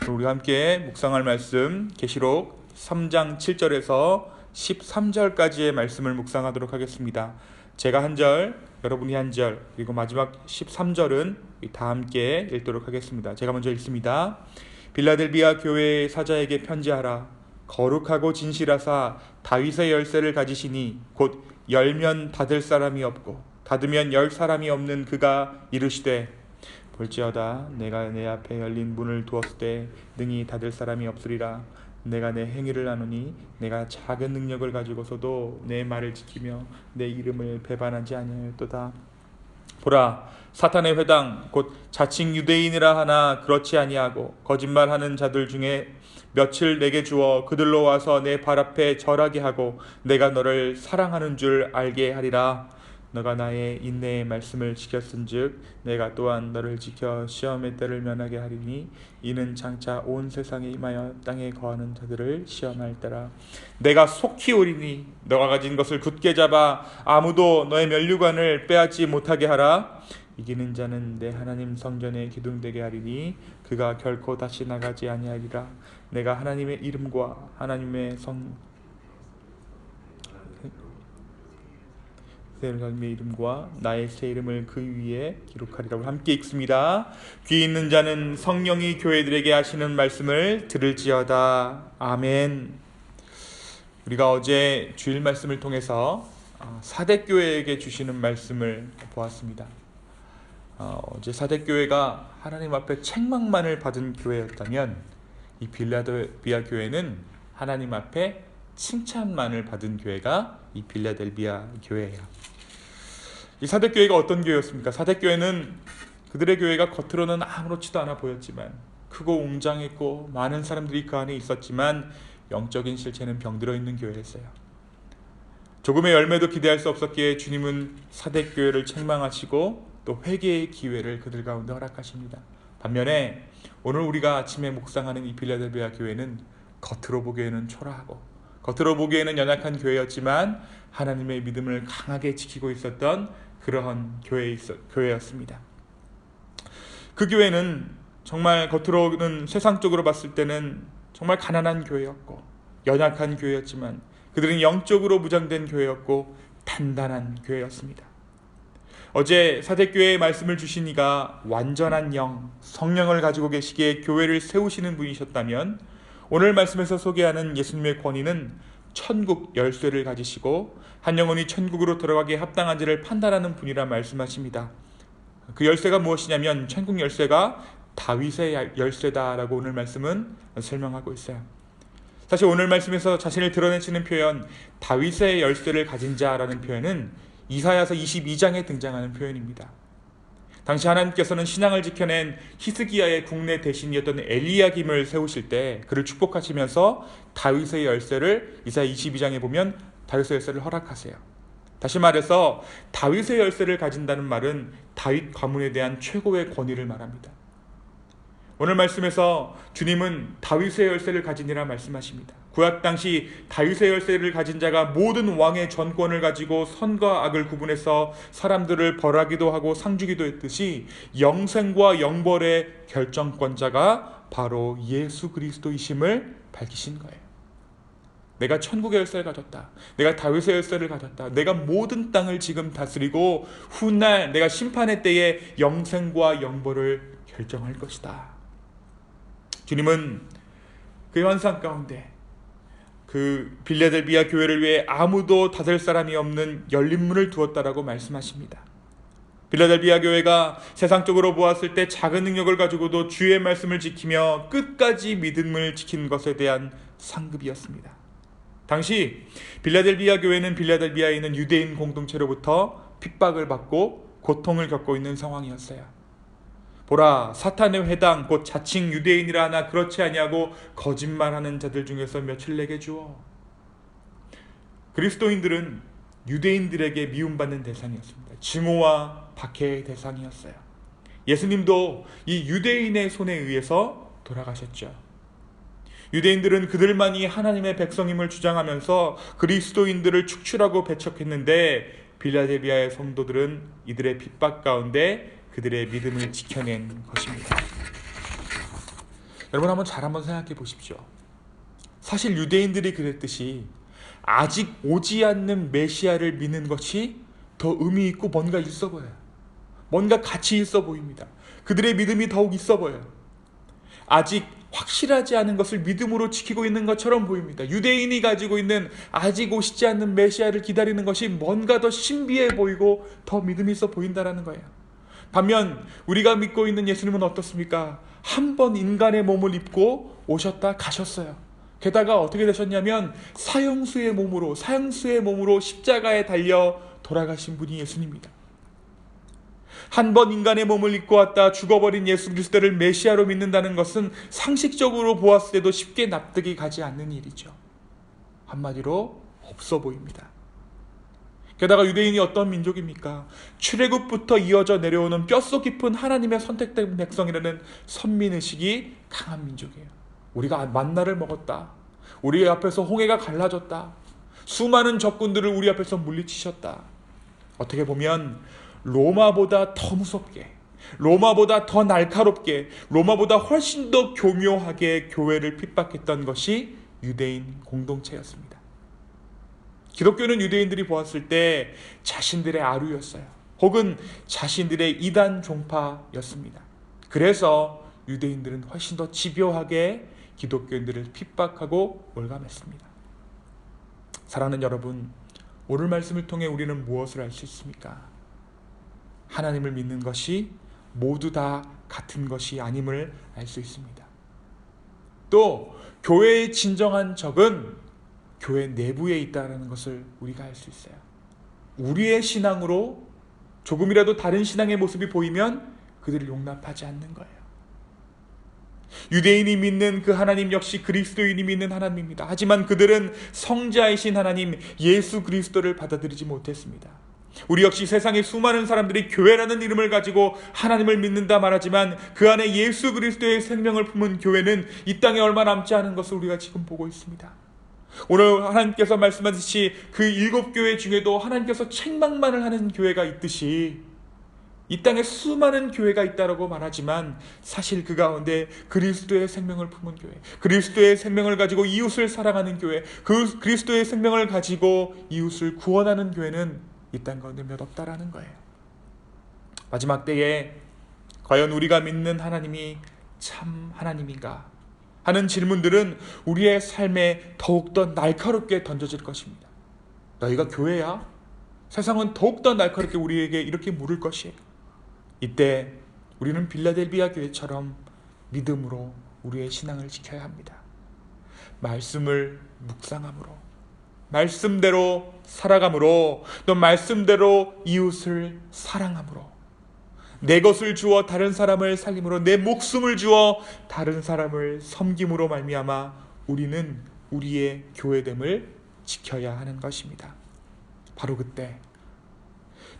우리 함께 묵상할 말씀 계시록 3장 7절에서 13절까지의 말씀을 묵상하도록 하겠습니다. 제가 한 절, 여러분이 한 절, 그리고 마지막 13절은 다 함께 읽도록 하겠습니다. 제가 먼저 읽습니다. 빌라델비아 교회의 사자에게 편지하라. 거룩하고 진실하사 다윗의 열쇠를 가지시니 곧 열면 닫을 사람이 없고 닫으면 열 사람이 없는 그가 이르시되 볼지어다 내가 내 앞에 열린 문을 두었을 때 능히 닫을 사람이 없으리라. 내가 내 행위를 아노니 내가 작은 능력을 가지고서도 내 말을 지키며 내 이름을 배반하지 아니하였도다. 보라, 사탄의 회당 곧 자칭 유대인이라 하나 그렇지 아니하고 거짓말하는 자들 중에 며칠 내게 주어 그들로 와서 내 발 앞에 절하게 하고 내가 너를 사랑하는 줄 알게 하리라. 너가 나의 인내의 말씀을 지켰은즉 내가 또한 너를 지켜 시험의 때를 면하게 하리니 이는 장차 온 세상에 임하여 땅에 거하는 자들을 시험할 때라. 내가 속히 오리니 너가 가진 것을 굳게 잡아 아무도 너의 면류관을 빼앗지 못하게 하라. 이기는 자는 내 하나님 성전에 기둥되게 하리니 그가 결코 다시 나가지 아니하리라. 내가 하나님의 이름과 하나님의 하나님의 이름과 나의 새 이름을 그 위에 기록하리라고 함께 읽습니다. 귀 있는 자는 성령이 교회들에게 하시는 말씀을 들을지어다. 아멘. 우리가 어제 주일 말씀을 통해서 사대교회에게 주시는 말씀을 보았습니다. 어제 사대교회가 하나님 앞에 책망만을 받은 교회였다면 이 빌라델비아 교회는 하나님 앞에 칭찬만을 받은 교회가 이 빌라델비아 교회예요. 이 사대교회가 어떤 교회였습니까? 사대교회는 그들의 교회가 겉으로는 아무렇지도 않아 보였지만 크고 웅장했고 많은 사람들이 그 안에 있었지만 영적인 실체는 병들어 있는 교회였어요. 조금의 열매도 기대할 수 없었기에 주님은 사대교회를 책망하시고 또 회개의 기회를 그들 가운데 허락하십니다. 반면에 오늘 우리가 아침에 묵상하는 이 빌라델비아 교회는 겉으로 보기에는 초라하고 겉으로 보기에는 연약한 교회였지만 하나님의 믿음을 강하게 지키고 있었던 그러한 교회였습니다. 그 교회는 정말 겉으로는 세상적으로 봤을 때는 정말 가난한 교회였고 연약한 교회였지만 그들은 영적으로 무장된 교회였고 단단한 교회였습니다. 어제 사대교회의 말씀을 주신 이가 완전한 영, 성령을 가지고 계시기에 교회를 세우시는 분이셨다면 오늘 말씀에서 소개하는 예수님의 권위는 천국 열쇠를 가지시고 한 영혼이 천국으로 들어가기에 합당한지를 판단하는 분이라 말씀하십니다. 그 열쇠가 무엇이냐면 천국 열쇠가 다윗의 열쇠다라고 오늘 말씀은 설명하고 있어요. 사실 오늘 말씀에서 자신을 드러내시는 표현 다윗의 열쇠를 가진 자라는 표현은 이사야서 22장에 등장하는 표현입니다. 당시 하나님께서는 신앙을 지켜낸 히스기야의 국내 대신이었던 엘리야김을 세우실 때 그를 축복하시면서 다윗의 열쇠를 이사야 22장에 보면 다윗의 열쇠를 허락하세요. 다시 말해서 다윗의 열쇠를 가진다는 말은 다윗 가문에 대한 최고의 권위를 말합니다. 오늘 말씀에서 주님은 다윗의 열쇠를 가지니라 말씀하십니다. 구약 당시 다윗의 열쇠를 가진 자가 모든 왕의 전권을 가지고 선과 악을 구분해서 사람들을 벌하기도 하고 상주기도 했듯이 영생과 영벌의 결정권자가 바로 예수 그리스도이심을 밝히신 거예요. 내가 천국의 열쇠를 가졌다. 내가 다윗의 열쇠를 가졌다. 내가 모든 땅을 지금 다스리고 훗날 내가 심판의 때에 영생과 영벌을 결정할 것이다. 주님은 그 환상 가운데 그 빌라델비아 교회를 위해 아무도 닫을 사람이 없는 열린 문을 두었다라고 말씀하십니다. 빌라델비아 교회가 세상적으로 보았을 때 작은 능력을 가지고도 주의 말씀을 지키며 끝까지 믿음을 지킨 것에 대한 상급이었습니다. 당시 빌라델비아 교회는 빌라델비아에 있는 유대인 공동체로부터 핍박을 받고 고통을 겪고 있는 상황이었어요. 보라, 사탄의 회당 곧 자칭 유대인이라 하나 그렇지 아니하고 거짓말하는 자들 중에서 며칠 내게 주어. 그리스도인들은 유대인들에게 미움받는 대상이었습니다. 증오와 박해의 대상이었어요. 예수님도 이 유대인의 손에 의해서 돌아가셨죠. 유대인들은 그들만이 하나님의 백성임을 주장하면서 그리스도인들을 축출하고 배척했는데 빌라델비아의 성도들은 이들의 핍박 가운데 그들의 믿음을 지켜낸 것입니다. 여러분 한번 생각해 보십시오. 사실 유대인들이 그랬듯이 아직 오지 않는 메시아를 믿는 것이 더 의미 있고 뭔가 있어 보여요. 뭔가 가치 있어 보입니다. 그들의 믿음이 더욱 있어 보여요. 아직 확실하지 않은 것을 믿음으로 지키고 있는 것처럼 보입니다. 유대인이 가지고 있는 아직 오시지 않는 메시아를 기다리는 것이 뭔가 더 신비해 보이고 더 믿음이 있어 보인다는 거예요. 반면 우리가 믿고 있는 예수님은 어떻습니까? 한 번 인간의 몸을 입고 오셨다 가셨어요. 게다가 어떻게 되셨냐면 사형수의 몸으로 십자가에 달려 돌아가신 분이 예수님입니다. 한 번 인간의 몸을 입고 왔다 죽어버린 예수 그리스도를 메시아로 믿는다는 것은 상식적으로 보았을 때도 쉽게 납득이 가지 않는 일이죠. 한마디로 없어 보입니다. 게다가 유대인이 어떤 민족입니까? 출애굽부터 이어져 내려오는 뼛속 깊은 하나님의 선택된 백성이라는 선민의식이 강한 민족이에요. 우리가 만나를 먹었다. 우리 앞에서 홍해가 갈라졌다. 수많은 적군들을 우리 앞에서 물리치셨다. 어떻게 보면 로마보다 더 무섭게, 로마보다 더 날카롭게, 로마보다 훨씬 더 교묘하게 교회를 핍박했던 것이 유대인 공동체였습니다. 기독교는 유대인들이 보았을 때 자신들의 아류였어요. 혹은 자신들의 이단 종파였습니다. 그래서 유대인들은 훨씬 더 집요하게 기독교인들을 핍박하고 올감했습니다. 사랑하는 여러분, 오늘 말씀을 통해 우리는 무엇을 알 수 있습니까? 하나님을 믿는 것이 모두 다 같은 것이 아님을 알 수 있습니다. 또 교회의 진정한 적은 교회 내부에 있다는 것을 우리가 알 수 있어요. 우리의 신앙으로 조금이라도 다른 신앙의 모습이 보이면 그들을 용납하지 않는 거예요. 유대인이 믿는 그 하나님 역시 그리스도인이 믿는 하나님입니다. 하지만 그들은 성자이신 하나님 예수 그리스도를 받아들이지 못했습니다. 우리 역시 세상의 수많은 사람들이 교회라는 이름을 가지고 하나님을 믿는다 말하지만 그 안에 예수 그리스도의 생명을 품은 교회는 이 땅에 얼마 남지 않은 것을 우리가 지금 보고 있습니다. 오늘 하나님께서 말씀하듯이 그 7교회 중에도 하나님께서 책망만을 하는 교회가 있듯이 이 땅에 수많은 교회가 있다고 말하지만 사실 그 가운데 그리스도의 생명을 품은 교회, 그리스도의 생명을 가지고 이웃을 사랑하는 교회, 그 그리스도의 생명을 가지고 이웃을 구원하는 교회는 이 땅 가운데 몇 없다라는 거예요. 마지막 때에 과연 우리가 믿는 하나님이 참 하나님인가 하는 질문들은 우리의 삶에 더욱더 날카롭게 던져질 것입니다. 너희가 교회야? 세상은 더욱더 날카롭게 우리에게 이렇게 물을 것이에요. 이때 우리는 빌라델비아 교회처럼 믿음으로 우리의 신앙을 지켜야 합니다. 말씀을 묵상함으로, 말씀대로 살아감으로, 또 말씀대로 이웃을 사랑함으로, 내 것을 주어 다른 사람을 살림으로, 내 목숨을 주어 다른 사람을 섬김으로 말미암아 우리는 우리의 교회됨을 지켜야 하는 것입니다. 바로 그때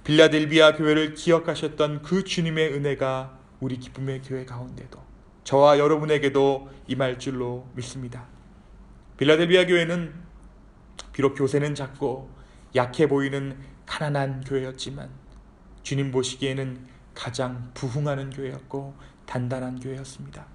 빌라델비아 교회를 기억하셨던 그 주님의 은혜가 우리 기쁨의 교회 가운데도 저와 여러분에게도 임할 줄로 믿습니다. 빌라델비아 교회는 비록 교세는 작고 약해 보이는 가난한 교회였지만 주님 보시기에는 가장 부흥하는 교회였고 단단한 교회였습니다.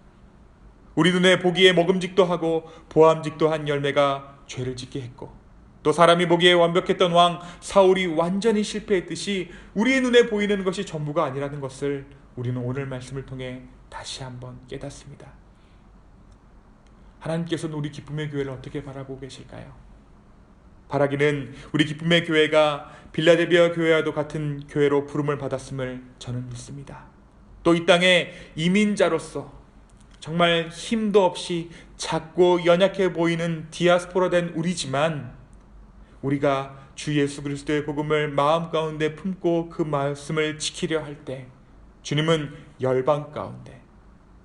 우리 눈에 보기에 먹음직도 하고 보암직도 한 열매가 죄를 짓게 했고, 또 사람이 보기에 완벽했던 왕 사울이 완전히 실패했듯이 우리의 눈에 보이는 것이 전부가 아니라는 것을 우리는 오늘 말씀을 통해 다시 한번 깨닫습니다. 하나님께서는 우리 기쁨의 교회를 어떻게 바라보고 계실까요? 바라기는 우리 기쁨의 교회가 빌라델비아 교회와도 같은 교회로 부름을 받았음을 저는 믿습니다. 또 이 땅에 이민자로서 정말 힘도 없이 작고 연약해 보이는 디아스포라 된 우리지만 우리가 주 예수 그리스도의 복음을 마음 가운데 품고 그 말씀을 지키려 할 때 주님은 열방 가운데,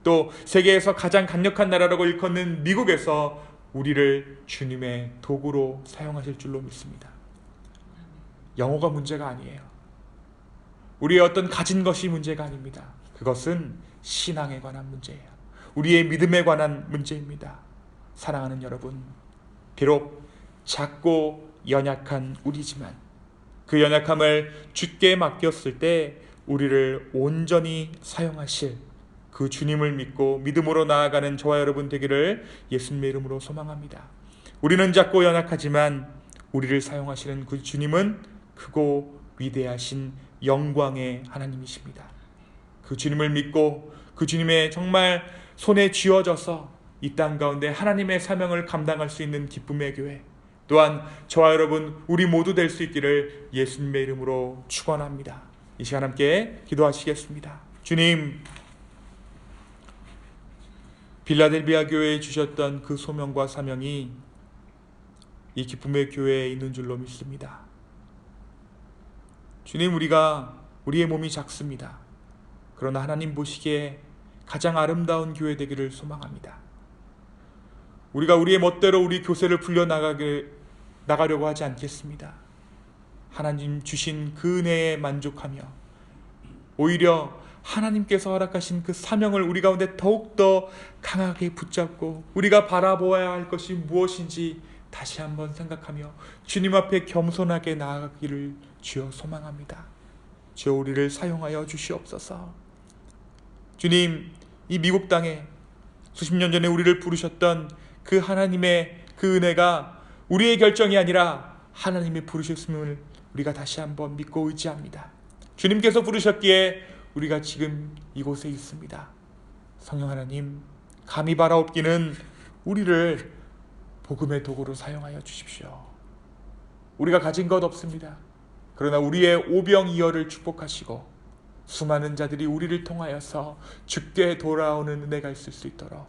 또 세계에서 가장 강력한 나라라고 일컫는 미국에서 우리를 주님의 도구로 사용하실 줄로 믿습니다. 영어가 문제가 아니에요. 우리의 어떤 가진 것이 문제가 아닙니다. 그것은 신앙에 관한 문제예요. 우리의 믿음에 관한 문제입니다. 사랑하는 여러분, 비록 작고 연약한 우리지만 그 연약함을 주께 맡겼을 때 우리를 온전히 사용하실 그 주님을 믿고 믿음으로 나아가는 저와 여러분 되기를 예수님의 이름으로 소망합니다. 우리는 작고 연약하지만 우리를 사용하시는 그 주님은 크고 위대하신 영광의 하나님이십니다. 그 주님을 믿고 그 주님의 정말 손에 쥐어져서 이 땅 가운데 하나님의 사명을 감당할 수 있는 기쁨의 교회, 또한 저와 여러분 우리 모두 될 수 있기를 예수님의 이름으로 축원합니다. 이 시간 함께 기도하시겠습니다. 주님, 빌라델비아 교회에 주셨던 그 소명과 사명이 이 기쁨의 교회에 있는 줄로 믿습니다. 주님, 우리의 몸이 작습니다. 그러나 하나님 보시기에 가장 아름다운 교회 되기를 소망합니다. 우리가 우리의 멋대로 우리 교세를 풀려나가려고 하지 않겠습니다. 하나님 주신 그 은혜에 만족하며 오히려 하나님께서 허락하신 그 사명을 우리 가운데 더욱더 강하게 붙잡고 우리가 바라보아야 할 것이 무엇인지 다시 한번 생각하며 주님 앞에 겸손하게 나아가기를 주여 소망합니다. 주여 우리를 사용하여 주시옵소서. 주님, 이 미국 땅에 수십 년 전에 우리를 부르셨던 그 하나님의 그 은혜가 우리의 결정이 아니라 하나님이 부르셨음을 우리가 다시 한번 믿고 의지합니다. 주님께서 부르셨기에 우리가 지금 이곳에 있습니다. 성령 하나님, 감히 바라옵기는 우리를 복음의 도구로 사용하여 주십시오. 우리가 가진 것 없습니다. 그러나 우리의 오병이어를 축복하시고 수많은 자들이 우리를 통하여서 주께 돌아오는 은혜가 있을 수 있도록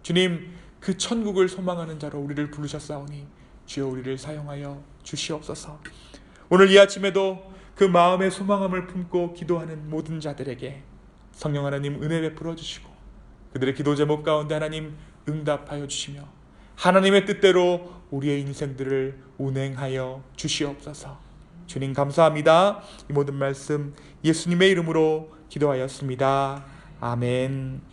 주님, 그 천국을 소망하는 자로 우리를 부르셨사오니 주여 우리를 사용하여 주시옵소서. 오늘 이 아침에도 그 마음의 소망함을 품고 기도하는 모든 자들에게 성령 하나님 은혜 베풀어 주시고 그들의 기도 제목 가운데 하나님 응답하여 주시며 하나님의 뜻대로 우리의 인생들을 운행하여 주시옵소서. 주님 감사합니다. 이 모든 말씀 예수님의 이름으로 기도하였습니다. 아멘.